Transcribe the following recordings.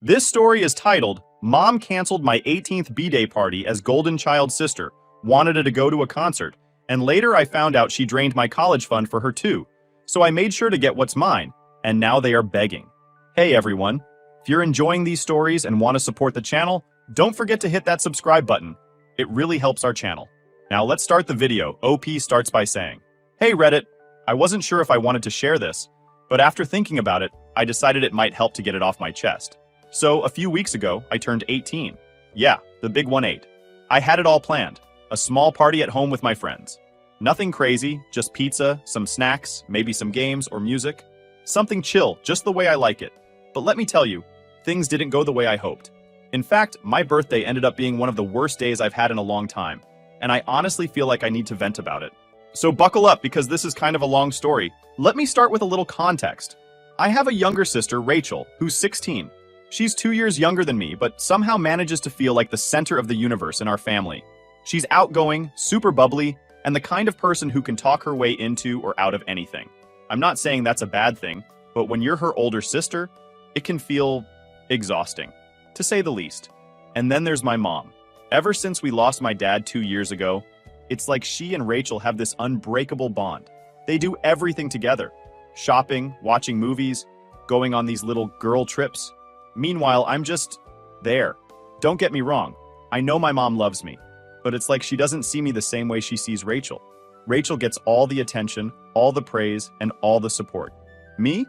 This story is titled, Mom Canceled My 18th B-Day Party as Golden Child's Sister, Wanted to go to a concert, and later I found out she drained my college fund for her too. So I made sure to get what's mine, and now they are begging. Hey everyone, if you're enjoying these stories and want to support the channel, don't forget to hit that subscribe button. It really helps our channel. Now let's start the video. OP starts by saying, Hey Reddit, I wasn't sure if I wanted to share this, but after thinking about it, I decided it might help to get it off my chest. So, a few weeks ago, I turned 18. Yeah, the big 1-8. I had it all planned. A small party at home with my friends. Nothing crazy, just pizza, some snacks, maybe some games or music. Something chill, just the way I like it. But let me tell you, things didn't go the way I hoped. In fact, my birthday ended up being one of the worst days I've had in a long time, and I honestly feel like I need to vent about it. So buckle up because this is kind of a long story. Let me start with a little context. I have a younger sister, Rachel, who's 16. She's 2 years younger than me, but somehow manages to feel like the center of the universe in our family. She's outgoing, super bubbly, and the kind of person who can talk her way into or out of anything. I'm not saying that's a bad thing, but when you're her older sister, it can feel exhausting, to say the least. And then there's my mom. Ever since we lost my dad 2 years ago, it's like she and Rachel have this unbreakable bond. They do everything together. Shopping, watching movies, going on these little girl trips. Meanwhile, I'm just there. Don't get me wrong. I know my mom loves me, but it's like she doesn't see me the same way she sees Rachel. Rachel gets all the attention, all the praise, and all the support. Me?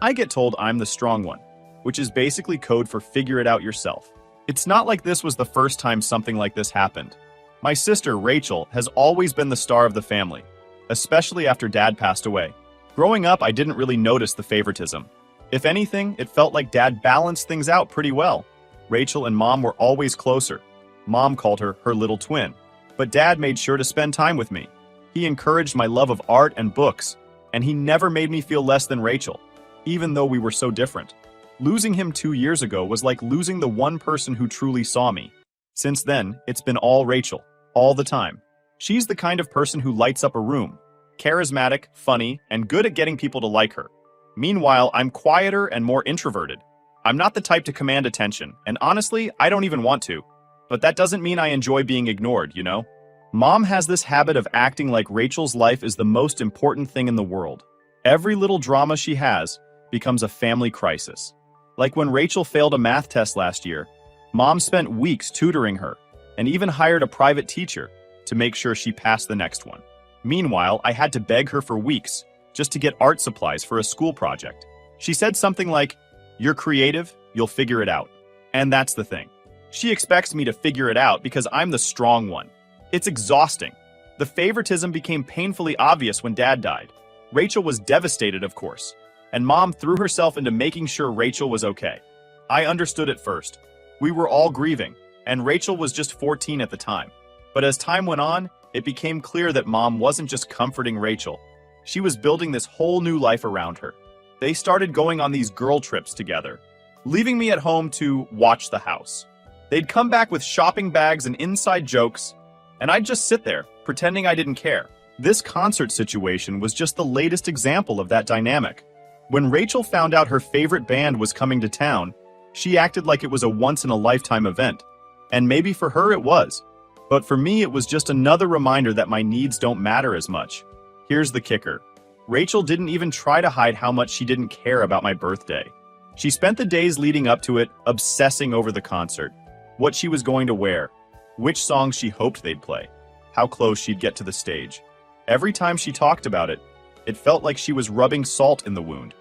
I get told I'm the strong one, which is basically code for figure it out yourself. It's not like this was the first time something like this happened. My sister, Rachel, has always been the star of the family, especially after Dad passed away. Growing up, I didn't really notice the favoritism. If anything, it felt like Dad balanced things out pretty well. Rachel and Mom were always closer. Mom called her her little twin. But Dad made sure to spend time with me. He encouraged my love of art and books, and he never made me feel less than Rachel, even though we were so different. Losing him 2 years ago was like losing the one person who truly saw me. Since then, it's been all Rachel, all the time. She's the kind of person who lights up a room. Charismatic, funny, and good at getting people to like her. Meanwhile, I'm quieter and more introverted. I'm not the type to command attention, and honestly, I don't even want to. But that doesn't mean I enjoy being ignored, you know? Mom has this habit of acting like Rachel's life is the most important thing in the world. Every little drama she has becomes a family crisis. Like when Rachel failed a math test last year, Mom spent weeks tutoring her, and even hired a private teacher to make sure she passed the next one. Meanwhile, I had to beg her for weeks just to get art supplies for a school project. She said something like, "You're creative, you'll figure it out." And that's the thing. She expects me to figure it out because I'm the strong one. It's exhausting. The favoritism became painfully obvious when Dad died. Rachel was devastated, of course, and Mom threw herself into making sure Rachel was okay. I understood at first. We were all grieving, and Rachel was just 14 at the time. But as time went on, it became clear that Mom wasn't just comforting Rachel. She was building this whole new life around her. They started going on these girl trips together, leaving me at home to watch the house. They'd come back with shopping bags and inside jokes, and I'd just sit there, pretending I didn't care. This concert situation was just the latest example of that dynamic. When Rachel found out her favorite band was coming to town, she acted like it was a once-in-a-lifetime event. And maybe for her it was. But for me, it was just another reminder that my needs don't matter as much. Here's the kicker. Rachel didn't even try to hide how much she didn't care about my birthday. She spent the days leading up to it obsessing over the concert, what she was going to wear, which songs she hoped they'd play, how close she'd get to the stage. Every time she talked about it, it felt like she was rubbing salt in the wound.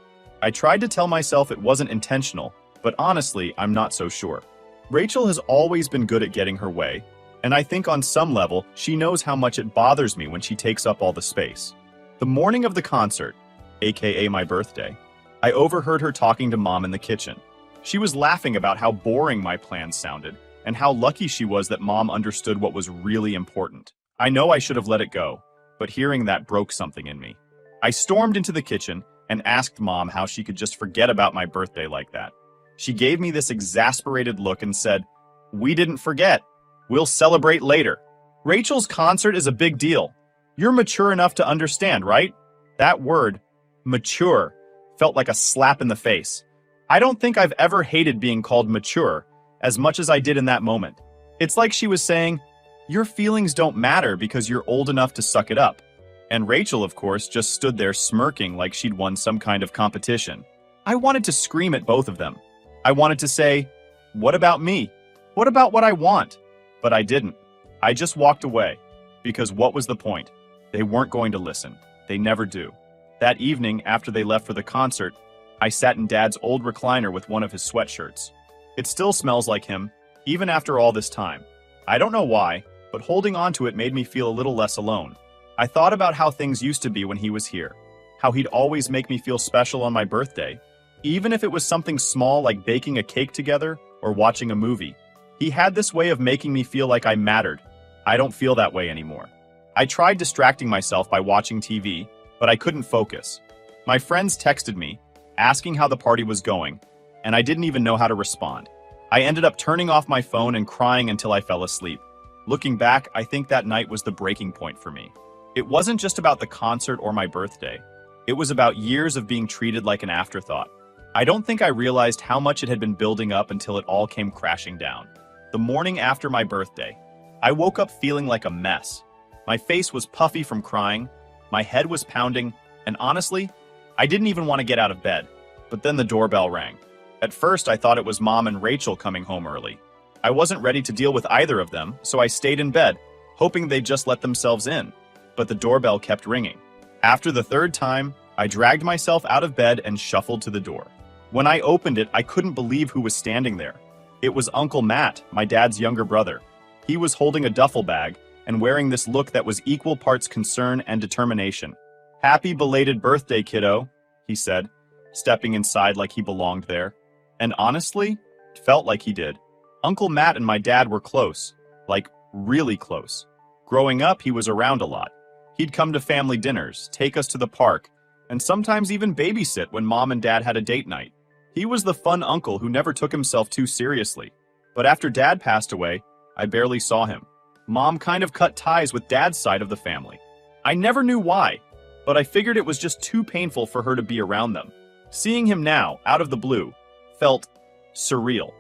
I tried to tell myself it wasn't intentional, but honestly, I'm not so sure. Rachel has always been good at getting her way, and I think on some level, she knows how much it bothers me when she takes up all the space. The morning of the concert, aka my birthday, I overheard her talking to Mom in the kitchen. She was laughing about how boring my plans sounded, and how lucky she was that Mom understood what was really important. I know I should have let it go, but hearing that broke something in me. I stormed into the kitchen and asked Mom how she could just forget about my birthday like that. She gave me this exasperated look and said, "We didn't forget. We'll celebrate later." Rachel's concert is a big deal. You're mature enough to understand, right? That word, mature, felt like a slap in the face. I don't think I've ever hated being called mature as much as I did in that moment. It's like she was saying, your feelings don't matter because you're old enough to suck it up. And Rachel, of course, just stood there smirking like she'd won some kind of competition. I wanted to scream at both of them. I wanted to say, what about me? What about what I want? But I didn't. I just walked away. Because what was the point? They weren't going to listen. They never do. That evening, after they left for the concert, I sat in Dad's old recliner with one of his sweatshirts. It still smells like him, even after all this time. I don't know why, but holding on to it made me feel a little less alone. I thought about how things used to be when he was here, how he'd always make me feel special on my birthday, even if it was something small like baking a cake together or watching a movie. He had this way of making me feel like I mattered. I don't feel that way anymore. I tried distracting myself by watching TV, but I couldn't focus. My friends texted me, asking how the party was going, and I didn't even know how to respond. I ended up turning off my phone and crying until I fell asleep. Looking back, I think that night was the breaking point for me. It wasn't just about the concert or my birthday. It was about years of being treated like an afterthought. I don't think I realized how much it had been building up until it all came crashing down. The morning after my birthday, I woke up feeling like a mess. My face was puffy from crying, my head was pounding, and honestly, I didn't even want to get out of bed. But then the doorbell rang. At first, I thought it was Mom and Rachel coming home early. I wasn't ready to deal with either of them, so I stayed in bed, hoping they'd just let themselves in. But the doorbell kept ringing. After the third time, I dragged myself out of bed and shuffled to the door. When I opened it, I couldn't believe who was standing there. It was Uncle Matt, my dad's younger brother. He was holding a duffel bag and wearing this look that was equal parts concern and determination. "Happy belated birthday, kiddo," he said, stepping inside like he belonged there. And honestly, it felt like he did. Uncle Matt and my dad were close, like really close. Growing up, he was around a lot. He'd come to family dinners, take us to the park, and sometimes even babysit when Mom and Dad had a date night. He was the fun uncle who never took himself too seriously. But after Dad passed away, I barely saw him. Mom kind of cut ties with Dad's side of the family. I never knew why, but I figured it was just too painful for her to be around them. Seeing him now, out of the blue, felt surreal.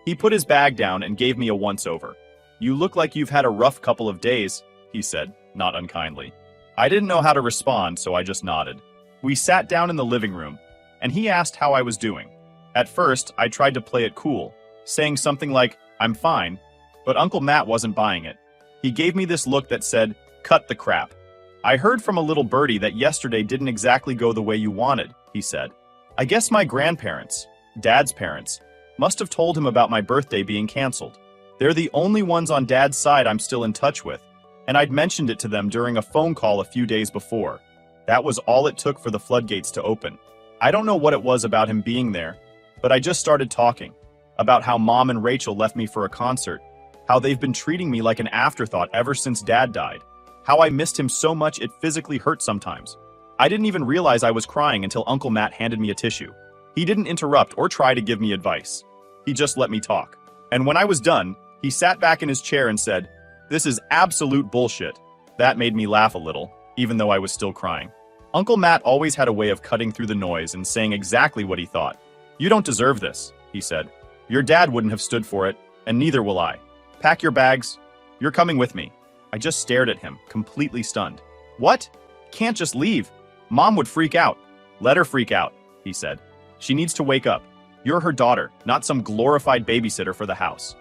He put his bag down and gave me a once-over. "You look like you've had a rough couple of days," he said, not unkindly. I didn't know how to respond, so I just nodded. We sat down in the living room, and he asked how I was doing. At first, I tried to play it cool, saying something like, "I'm fine," but Uncle Matt wasn't buying it. He gave me this look that said, "Cut the crap." "I heard from a little birdie that yesterday didn't exactly go the way you wanted," he said. I guess my grandparents, Dad's parents, must have told him about my birthday being canceled. They're the only ones on Dad's side I'm still in touch with, and I'd mentioned it to them during a phone call a few days before. That was all it took for the floodgates to open. I don't know what it was about him being there, but I just started talking about how Mom and Rachel left me for a concert, how they've been treating me like an afterthought ever since Dad died, how I missed him so much it physically hurt sometimes. I didn't even realize I was crying until Uncle Matt handed me a tissue. He didn't interrupt or try to give me advice. He just let me talk. And when I was done, he sat back in his chair and said, "This is absolute bullshit." That made me laugh a little, even though I was still crying. Uncle Matt always had a way of cutting through the noise and saying exactly what he thought. "You don't deserve this," he said. "Your dad wouldn't have stood for it, and neither will I. Pack your bags. You're coming with me." I just stared at him, completely stunned. "What? Can't just leave. Mom would freak out." "Let her freak out," he said. "She needs to wake up. You're her daughter, not some glorified babysitter for the house."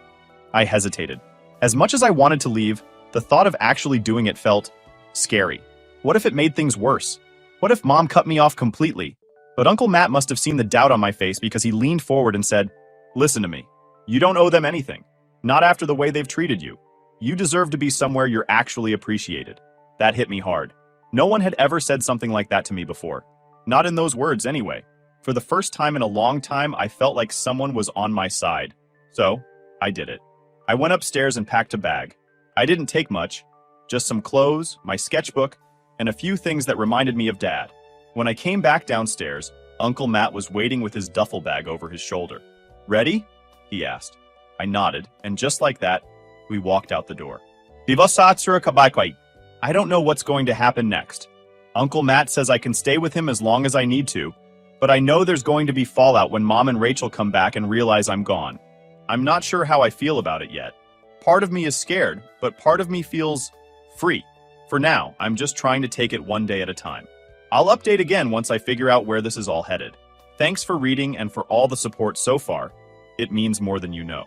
I hesitated. As much as I wanted to leave, the thought of actually doing it felt scary. What if it made things worse? What if Mom cut me off completely? But Uncle Matt must have seen the doubt on my face because he leaned forward and said, "Listen to me. You don't owe them anything. Not after the way they've treated you. You deserve to be somewhere you're actually appreciated." That hit me hard. No one had ever said something like that to me before. Not in those words, anyway. For the first time in a long time, I felt like someone was on my side. So, I did it. I went upstairs and packed a bag. I didn't take much. Just some clothes, my sketchbook, and a few things that reminded me of Dad. When I came back downstairs, Uncle Matt was waiting with his duffel bag over his shoulder. "Ready?" he asked. I nodded, and just like that, we walked out the door. Vivasatsura Kabakwai. I don't know what's going to happen next. Uncle Matt says I can stay with him as long as I need to, But I know there's going to be fallout when Mom and Rachel come back and realize I'm gone. I'm not sure how I feel about it yet. Part of me is scared, but part of me feels free. For now, I'm just trying to take it one day at a time. I'll update again once I figure out where this is all headed. Thanks for reading and for all the support so far. It means more than you know.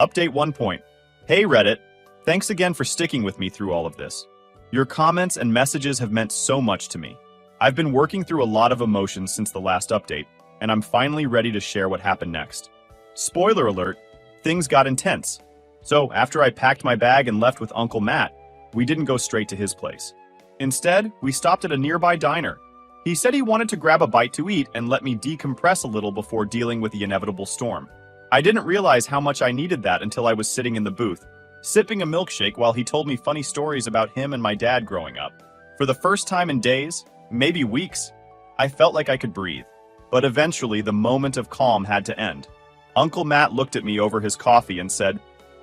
Update 1 point. Hey Reddit, thanks again for sticking with me through all of this. Your comments and messages have meant so much to me. I've been working through a lot of emotions since the last update, and I'm finally ready to share what happened next. Spoiler alert, things got intense. So after I packed my bag and left with Uncle Matt, we didn't go straight to his place. Instead, we stopped at a nearby diner. He said he wanted to grab a bite to eat and let me decompress a little before dealing with the inevitable storm. I didn't realize how much I needed that until I was sitting in the booth, sipping a milkshake while he told me funny stories about him and my dad growing up. For the first time in days, maybe weeks, I felt like I could breathe. But eventually, the moment of calm had to end. Uncle Matt looked at me over his coffee and said,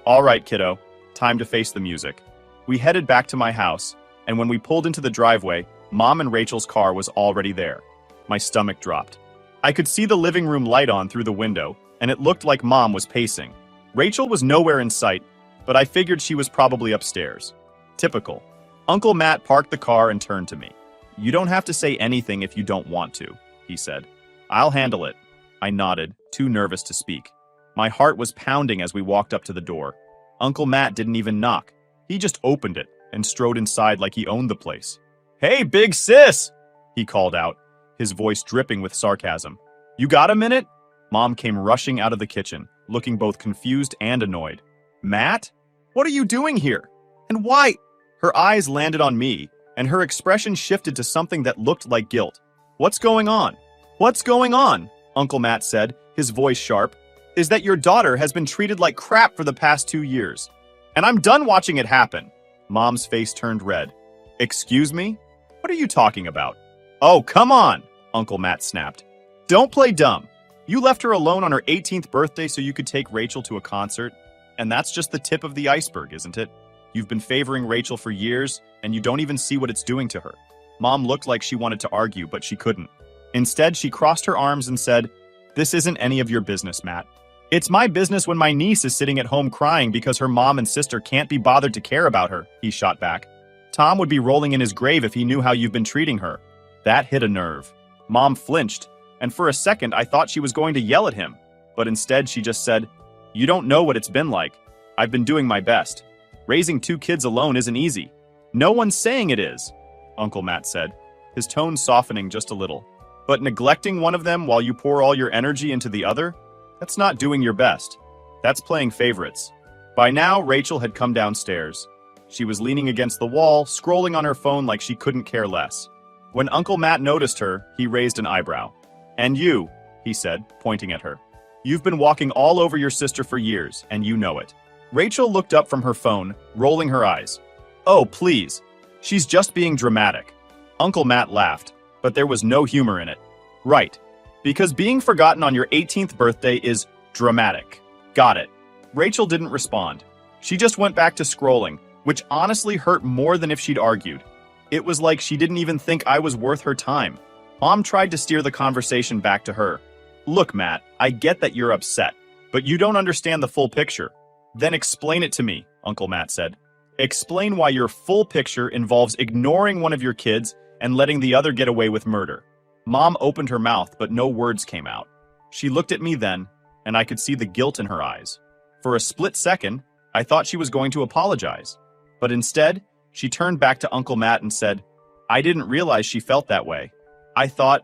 "All right, kiddo, time to face the music." We headed back to my house, and when we pulled into the driveway, Mom and Rachel's car was already there. My stomach dropped. I could see the living room light on through the window, and it looked like Mom was pacing. Rachel was nowhere in sight, but I figured she was probably upstairs. Typical. Uncle Matt parked the car and turned to me. "You don't have to say anything if you don't want to," he said. "I'll handle it." I nodded, too nervous to speak. My heart was pounding as we walked up to the door. Uncle Matt didn't even knock. He just opened it and strode inside like he owned the place. "Hey, big sis!" he called out, his voice dripping with sarcasm. "You got a minute?" Mom came rushing out of the kitchen, looking both confused and annoyed. "Matt? What are you doing here? And why?" Her eyes landed on me, and her expression shifted to something that looked like guilt. "What's going on?" "What's going on?" Uncle Matt said, his voice sharp. "Is that your daughter has been treated like crap for the past 2 years. And I'm done watching it happen." Mom's face turned red. "Excuse me? What are you talking about?" "Oh, come on," Uncle Matt snapped. "Don't play dumb. You left her alone on her 18th birthday so you could take Rachel to a concert. And that's just the tip of the iceberg, isn't it? You've been favoring Rachel for years, and you don't even see what it's doing to her." Mom looked like she wanted to argue, but she couldn't. Instead, she crossed her arms and said, "This isn't any of your business, Matt. It's my business when my niece is sitting at home crying because her mom and sister can't be bothered to care about her," he shot back. "Tom would be rolling in his grave if he knew how you've been treating her." That hit a nerve. Mom flinched, and for a second I thought she was going to yell at him, but instead she just said, "You don't know what it's been like. I've been doing my best. Raising 2 kids alone isn't easy." "No one's saying it is," Uncle Matt said, his tone softening just a little. "But neglecting one of them while you pour all your energy into the other? That's not doing your best. That's playing favorites." By now, Rachel had come downstairs. She was leaning against the wall, scrolling on her phone like she couldn't care less. When Uncle Matt noticed her, he raised an eyebrow. "And you," he said, pointing at her. "You've been walking all over your sister for years, and you know it." Rachel looked up from her phone, rolling her eyes. "Oh, please. She's just being dramatic." Uncle Matt laughed, but there was no humor in it. "Right. Because being forgotten on your 18th birthday is dramatic. Got it." Rachel didn't respond. She just went back to scrolling, which honestly hurt more than if she'd argued. It was like she didn't even think I was worth her time. Mom tried to steer the conversation back to her. "Look, Matt, I get that you're upset, but you don't understand the full picture." "Then explain it to me," Uncle Matt said. "Explain why your full picture involves ignoring one of your kids and letting the other get away with murder." Mom opened her mouth, but no words came out. She looked at me then, and I could see the guilt in her eyes. For a split second, I thought she was going to apologize. But instead, she turned back to Uncle Matt and said, "I didn't realize she felt that way. I thought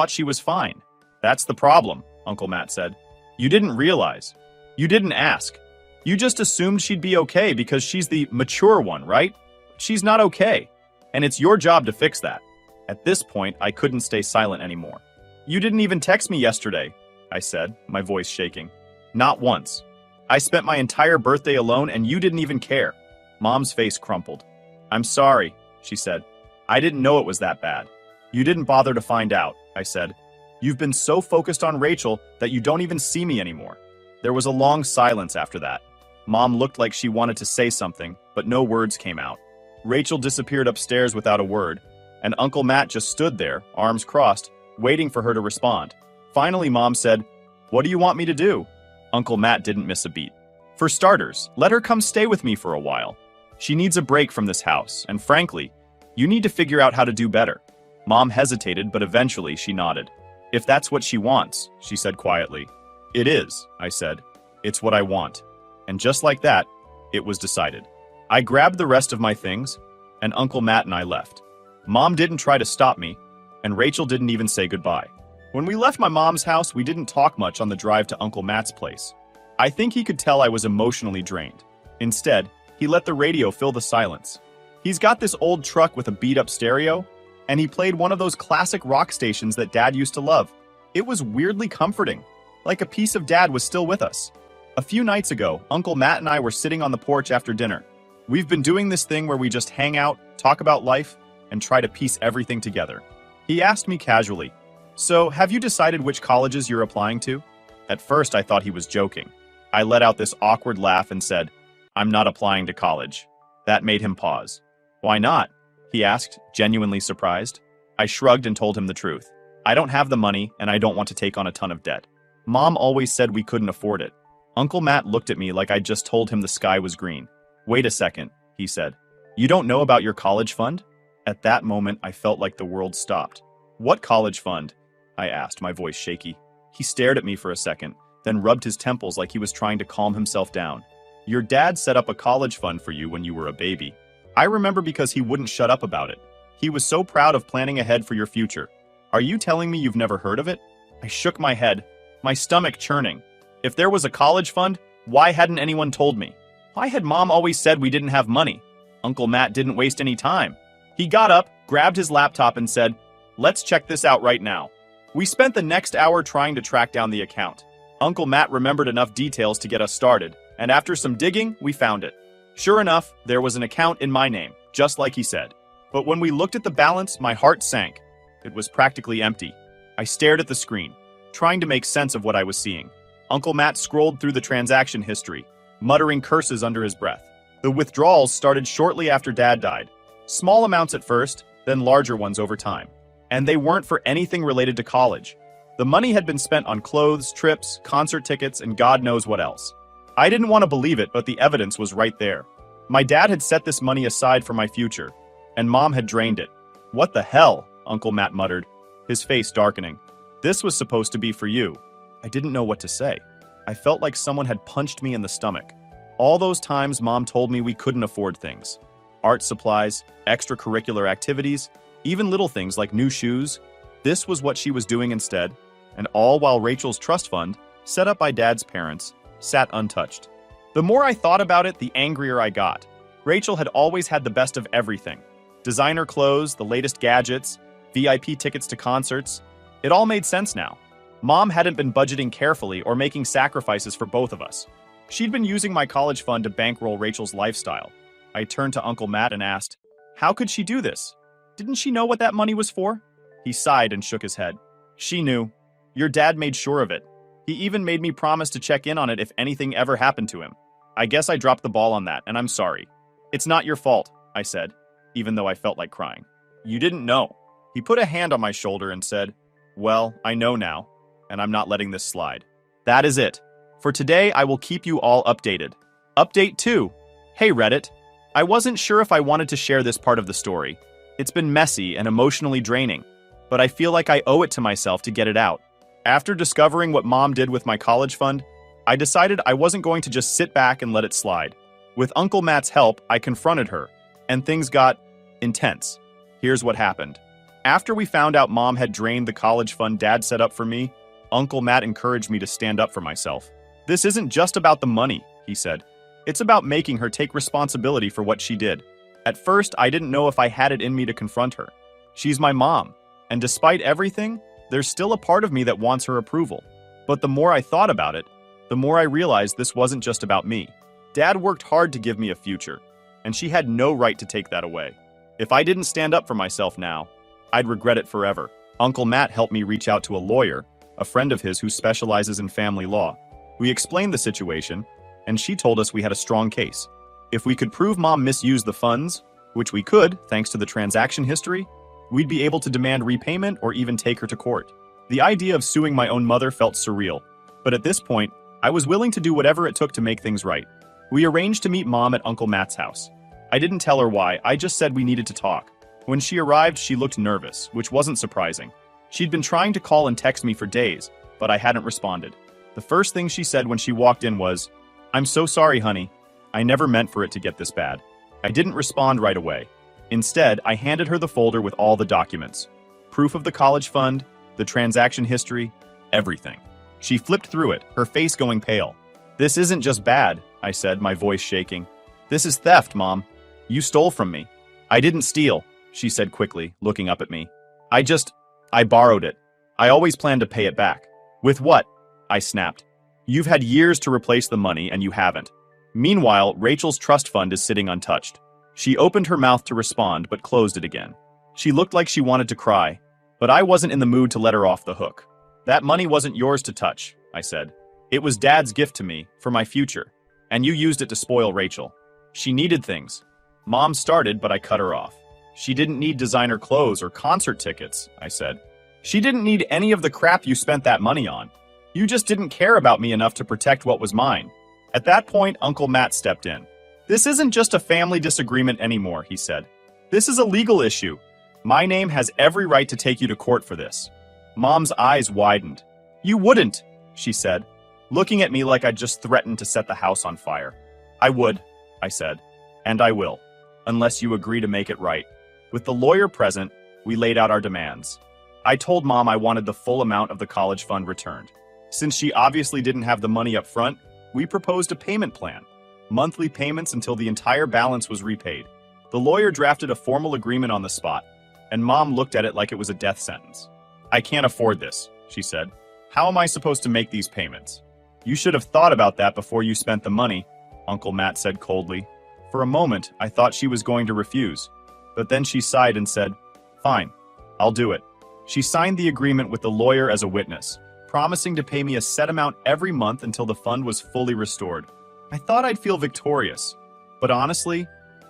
she was fine." "That's the problem," Uncle Matt said. "You didn't realize. You didn't ask. You just assumed she'd be okay because she's the mature one, right? She's not okay, and it's your job to fix that." At this point, I couldn't stay silent anymore. "You didn't even text me yesterday," I said, my voice shaking. "Not once. I spent my entire birthday alone and you didn't even care." Mom's face crumpled. "I'm sorry," she said. "I didn't know it was that bad." "You didn't bother to find out," I said. "You've been so focused on Rachel that you don't even see me anymore." There was a long silence after that. Mom looked like she wanted to say something, but no words came out. Rachel disappeared upstairs without a word, and Uncle Matt just stood there, arms crossed, waiting for her to respond. Finally, Mom said, "What do you want me to do?" Uncle Matt didn't miss a beat. "For starters, let her come stay with me for a while. She needs a break from this house, and frankly, you need to figure out how to do better." Mom hesitated, but eventually she nodded. "If that's what she wants," she said quietly. "It is," I said. "It's what I want." And just like that, it was decided. I grabbed the rest of my things, and Uncle Matt and I left. Mom didn't try to stop me, and Rachel didn't even say goodbye. When we left my mom's house, we didn't talk much on the drive to Uncle Matt's place. I think he could tell I was emotionally drained. Instead, he let the radio fill the silence. He's got this old truck with a beat-up stereo, and he played one of those classic rock stations that Dad used to love. It was weirdly comforting, like a piece of Dad was still with us. A few nights ago, Uncle Matt and I were sitting on the porch after dinner. We've been doing this thing where we just hang out, talk about life, and try to piece everything together. He asked me casually, "So, have you decided which colleges you're applying to?" At first, I thought he was joking. I let out this awkward laugh and said, "I'm not applying to college." That made him pause. "Why not?" he asked, genuinely surprised. I shrugged and told him the truth. I don't have the money, and I don't want to take on a ton of debt. Mom always said we couldn't afford it. Uncle Matt looked at me like I'd just told him the sky was green. "Wait a second," he said. "You don't know about your college fund?" At that moment, I felt like the world stopped. "What college fund?" I asked, my voice shaky. He stared at me for a second, then rubbed his temples like he was trying to calm himself down. "Your dad set up a college fund for you when you were a baby. I remember because he wouldn't shut up about it. He was so proud of planning ahead for your future. Are you telling me you've never heard of it?" I shook my head, my stomach churning. If there was a college fund, why hadn't anyone told me? Why had Mom always said we didn't have money? Uncle Matt didn't waste any time. He got up, grabbed his laptop, and said, "Let's check this out right now." We spent the next hour trying to track down the account. Uncle Matt remembered enough details to get us started, and after some digging, we found it. Sure enough, there was an account in my name, just like he said. But when we looked at the balance, my heart sank. It was practically empty. I stared at the screen, trying to make sense of what I was seeing. Uncle Matt scrolled through the transaction history, muttering curses under his breath. The withdrawals started shortly after Dad died. Small amounts at first, then larger ones over time. And they weren't for anything related to college. The money had been spent on clothes, trips, concert tickets, and God knows what else. I didn't want to believe it, but the evidence was right there. My dad had set this money aside for my future, and Mom had drained it. "What the hell?" Uncle Matt muttered, his face darkening. "This was supposed to be for you." I didn't know what to say. I felt like someone had punched me in the stomach. All those times Mom told me we couldn't afford things. Art supplies, extracurricular activities, even little things like new shoes. This was what she was doing instead, and all while Rachel's trust fund, set up by Dad's parents, sat untouched. The more I thought about it, the angrier I got. Rachel had always had the best of everything. Designer clothes, the latest gadgets, VIP tickets to concerts. It all made sense now. Mom hadn't been budgeting carefully or making sacrifices for both of us. She'd been using my college fund to bankroll Rachel's lifestyle. I turned to Uncle Matt and asked, "How could she do this? Didn't she know what that money was for?" He sighed and shook his head. "She knew. Your dad made sure of it. He even made me promise to check in on it if anything ever happened to him. I guess I dropped the ball on that, and I'm sorry." "It's not your fault," I said, even though I felt like crying. "You didn't know." He put a hand on my shoulder and said, "Well, I know now, and I'm not letting this slide." That is it. For today, I will keep you all updated. Update 2. Hey Reddit. I wasn't sure if I wanted to share this part of the story. It's been messy and emotionally draining, but I feel like I owe it to myself to get it out. After discovering what Mom did with my college fund, I decided I wasn't going to just sit back and let it slide. With Uncle Matt's help, I confronted her, and things got intense. Here's what happened. After we found out Mom had drained the college fund Dad set up for me, Uncle Matt encouraged me to stand up for myself. "This isn't just about the money," he said. "It's about making her take responsibility for what she did." At first, I didn't know if I had it in me to confront her. She's my mom, and despite everything, there's still a part of me that wants her approval. But the more I thought about it, the more I realized this wasn't just about me. Dad worked hard to give me a future, and she had no right to take that away. If I didn't stand up for myself now, I'd regret it forever. Uncle Matt helped me reach out to a lawyer, a friend of his who specializes in family law. We explained the situation, and she told us we had a strong case. If we could prove Mom misused the funds, which we could thanks to the transaction history, We'd be able to demand repayment or even take her to court. The idea of suing my own mother felt surreal, but at this point, I was willing to do whatever it took to make things right. We arranged to meet Mom at Uncle Matt's house. I didn't tell her why, I just said we needed to talk. When she arrived, she looked nervous, which wasn't surprising. She'd been trying to call and text me for days, but I hadn't responded. The first thing she said when she walked in was, "I'm so sorry, honey. I never meant for it to get this bad." I didn't respond right away. Instead, I handed her the folder with all the documents. Proof of the college fund, the transaction history, everything. She flipped through it, her face going pale. "This isn't just bad," I said, my voice shaking. "This is theft, Mom. You stole from me." "I didn't steal," she said quickly, looking up at me. I borrowed it. I always planned to pay it back." "With what?" I snapped. "You've had years to replace the money and you haven't." Meanwhile, Rachel's trust fund is sitting untouched. She opened her mouth to respond but closed it again. She looked like she wanted to cry, but I wasn't in the mood to let her off the hook. "That money wasn't yours to touch," I said. "It was Dad's gift to me, for my future, and you used it to spoil Rachel. She needed things." Mom started, but I cut her off. "She didn't need designer clothes or concert tickets," I said. "She didn't need any of the crap you spent that money on. You just didn't care about me enough to protect what was mine." At that point, Uncle Matt stepped in. "This isn't just a family disagreement anymore," he said. "This is a legal issue. My name has every right to take you to court for this." Mom's eyes widened. "You wouldn't," she said, looking at me like I'd just threatened to set the house on fire. "I would," I said, "and I will, unless you agree to make it right." With the lawyer present, we laid out our demands. I told Mom I wanted the full amount of the college fund returned. Since she obviously didn't have the money up front, we proposed a payment plan. Monthly payments until the entire balance was repaid. The lawyer drafted a formal agreement on the spot, and Mom looked at it like it was a death sentence. "I can't afford this," she said. "How am I supposed to make these payments?" "You should have thought about that before you spent the money," Uncle Matt said coldly. For a moment, I thought she was going to refuse, but then she sighed and said, "Fine, I'll do it." She signed the agreement with the lawyer as a witness, promising to pay me a set amount every month until the fund was fully restored. I thought I'd feel victorious, but honestly,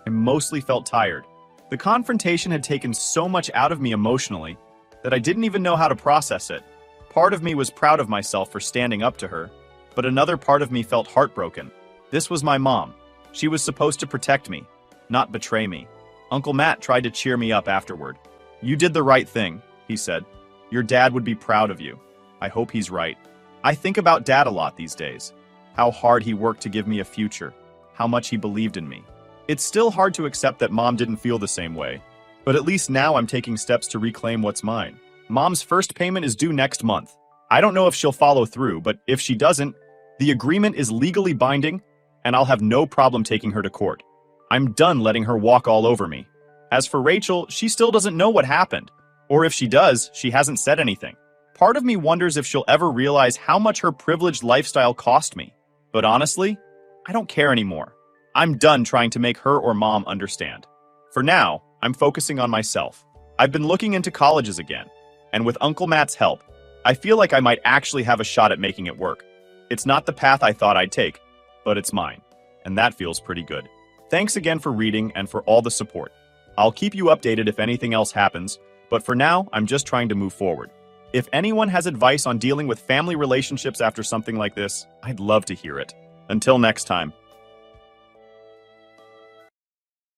I mostly felt tired. The confrontation had taken so much out of me emotionally that I didn't even know how to process it. Part of me was proud of myself for standing up to her, but another part of me felt heartbroken. This was my mom. She was supposed to protect me, not betray me. Uncle Matt tried to cheer me up afterward. "You did the right thing," he said. "Your dad would be proud of you." I hope he's right. I think about Dad a lot these days. How hard he worked to give me a future. How much he believed in me. It's still hard to accept that Mom didn't feel the same way. But at least now I'm taking steps to reclaim what's mine. Mom's first payment is due next month. I don't know if she'll follow through, but if she doesn't, the agreement is legally binding, and I'll have no problem taking her to court. I'm done letting her walk all over me. As for Rachel, she still doesn't know what happened. Or if she does, she hasn't said anything. Part of me wonders if she'll ever realize how much her privileged lifestyle cost me. But honestly, I don't care anymore. I'm done trying to make her or Mom understand. For now, I'm focusing on myself. I've been looking into colleges again, and with Uncle Matt's help, I feel like I might actually have a shot at making it work. It's not the path I thought I'd take, but it's mine, and that feels pretty good. Thanks again for reading and for all the support. I'll keep you updated if anything else happens, but for now, I'm just trying to move forward. If anyone has advice on dealing with family relationships after something like this, I'd love to hear it. Until next time.